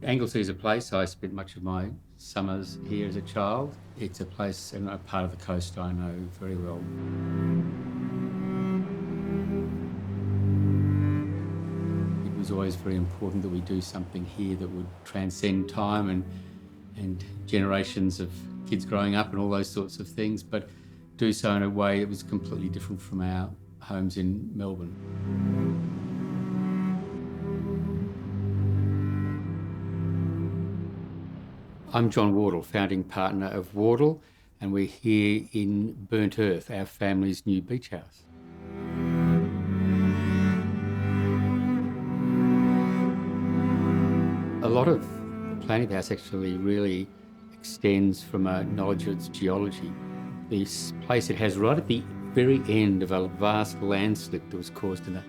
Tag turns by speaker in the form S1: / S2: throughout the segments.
S1: Anglesea is a place I spent much of my summers here as a child. It's a place and a part of the coast I know very well. It was always very important that we do something here that would transcend time and generations of kids growing up and all those sorts of things, but do so in a way that was completely different from our homes in Melbourne. I'm John Wardle, founding partner of Wardle, and we're here in Burnt Earth, our family's new beach house. A lot of the planning of the house actually really extends from a knowledge of its geology. This place it has right at the very end of a vast landslip that was caused in the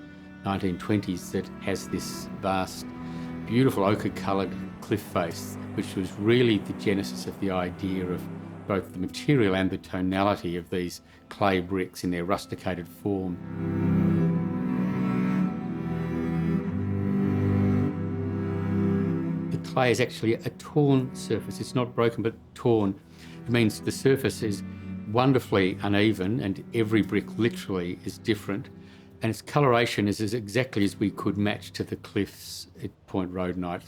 S1: 1920s that has this vast, beautiful ochre-coloured cliff face, which was really the genesis of the idea of both the material and the tonality of these clay bricks in their rusticated form. The clay is actually a torn surface. It's not broken, but torn. It means the surface is wonderfully uneven and every brick literally is different. And its coloration is exactly as we could match to the cliffs at Point Roadnight.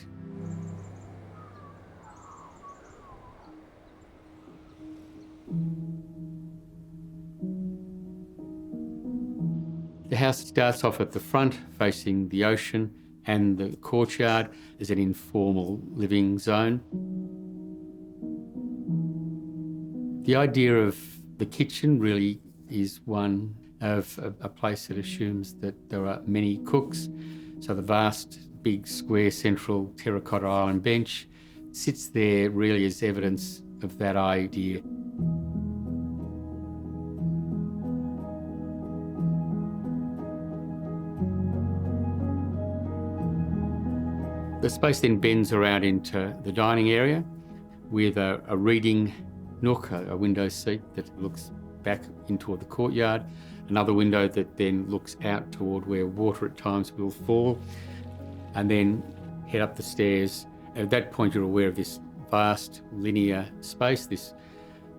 S1: The house starts off at the front, facing the ocean and the courtyard as an informal living zone. The idea of the kitchen really is one of a place that assumes that there are many cooks. So the vast, big, square, central terracotta island bench sits there really as evidence of that idea. The space then bends around into the dining area with a reading nook, a window seat that looks back in toward the courtyard, another window that then looks out toward where water at times will fall, and then head up the stairs. At that point you're aware of this vast linear space, this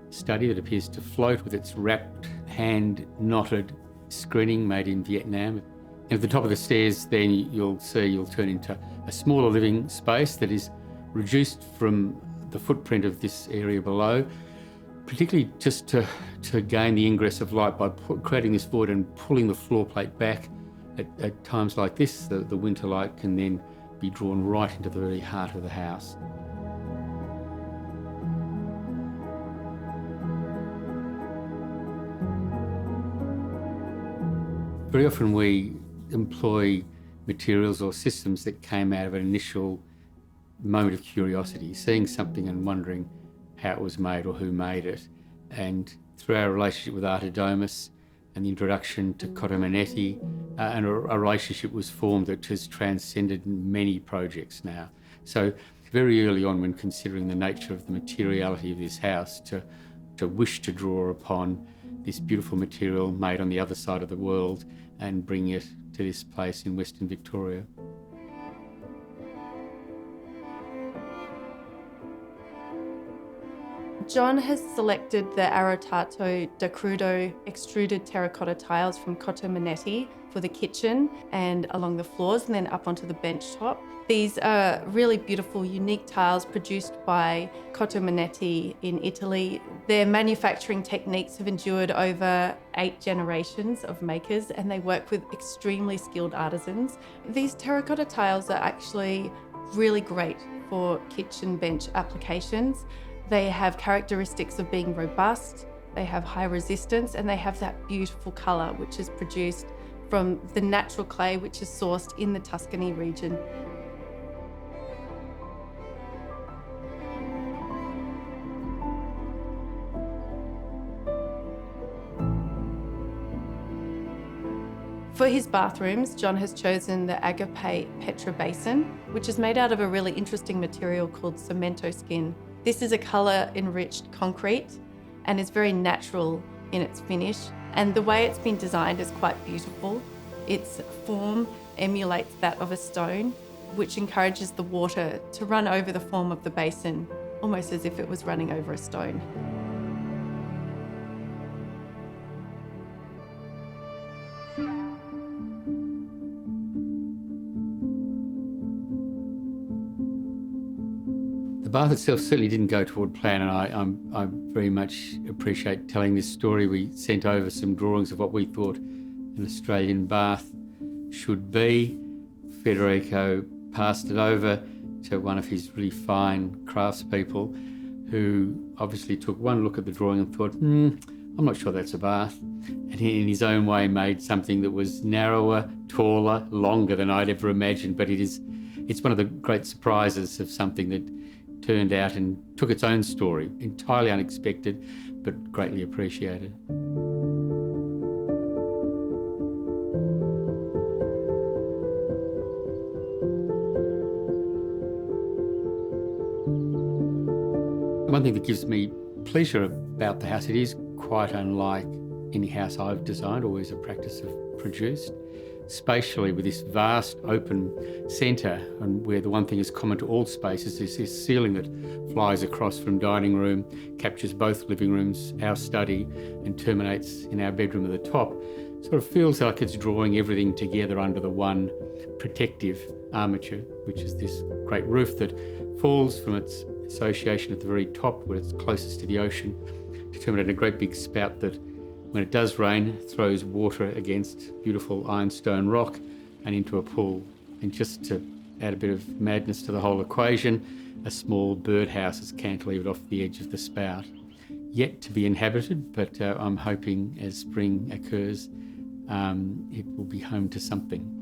S1: study that appears to float with its wrapped, hand-knotted screening made in Vietnam. And at the top of the stairs then you'll turn into a smaller living space that is reduced from the footprint of this area below, particularly just to gain the ingress of light by creating this void and pulling the floor plate back. At times like this, the winter light can then be drawn right into the very heart of the house. Very often we employ materials or systems that came out of an initial moment of curiosity, seeing something and wondering how it was made or who made it. And through our relationship with Artidomus and the introduction to Cotomanetti, and a relationship was formed that has transcended many projects now. So very early on, when considering the nature of the materiality of this house, to wish to draw upon this beautiful material made on the other side of the world and bring it to this place in Western Victoria.
S2: John has selected the Arrotato da Crudo extruded terracotta tiles from Cotomanetti for the kitchen and along the floors and then up onto the bench top. These are really beautiful, unique tiles produced by Cotomanetti in Italy. Their manufacturing techniques have endured over 8 generations of makers and they work with extremely skilled artisans. These terracotta tiles are actually really great for kitchen bench applications. They have characteristics of being robust, they have high resistance, and they have that beautiful colour which is produced from the natural clay which is sourced in the Tuscany region. For his bathrooms, John has chosen the Agape Petra Basin, which is made out of a really interesting material called cemento skin. This is a colour-enriched concrete and is very natural in its finish. And the way it's been designed is quite beautiful. Its form emulates that of a stone. which encourages the water to run over the form of the basin, almost as if it was running over a stone.
S1: The bath itself certainly didn't go toward plan, and I very much appreciate telling this story. We sent over some drawings of what we thought an Australian bath should be. Federico passed it over to one of his really fine craftspeople, who obviously took one look at the drawing and thought, I'm not sure that's a bath. And he, in his own way, made something that was narrower, taller, longer than I'd ever imagined. But it's one of the great surprises of something that turned out and took its own story, entirely unexpected, but greatly appreciated. One thing that gives me pleasure about the house, it is quite unlike any house I've designed or as a practice have produced. Spatially, with this vast open centre, and where the one thing is common to all spaces is this ceiling that flies across from dining room, captures both living rooms, our study, and terminates in our bedroom at the top. Sort of feels like it's drawing everything together under the one protective armature, which is this great roof that falls from its association at the very top, where it's closest to the ocean, to terminate a great big spout that, when it does rain, throws water against beautiful ironstone rock and into a pool. And just to add a bit of madness to the whole equation, a small birdhouse is cantilevered off the edge of the spout. Yet to be inhabited, but I'm hoping as spring occurs, it will be home to something.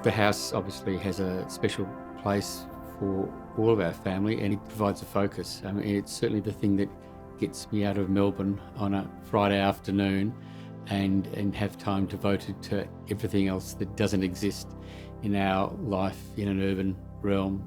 S1: The house obviously has a special place for all of our family, and it provides a focus. I mean, it's certainly the thing that gets me out of Melbourne on a Friday afternoon and have time devoted to everything else that doesn't exist in our life in an urban realm.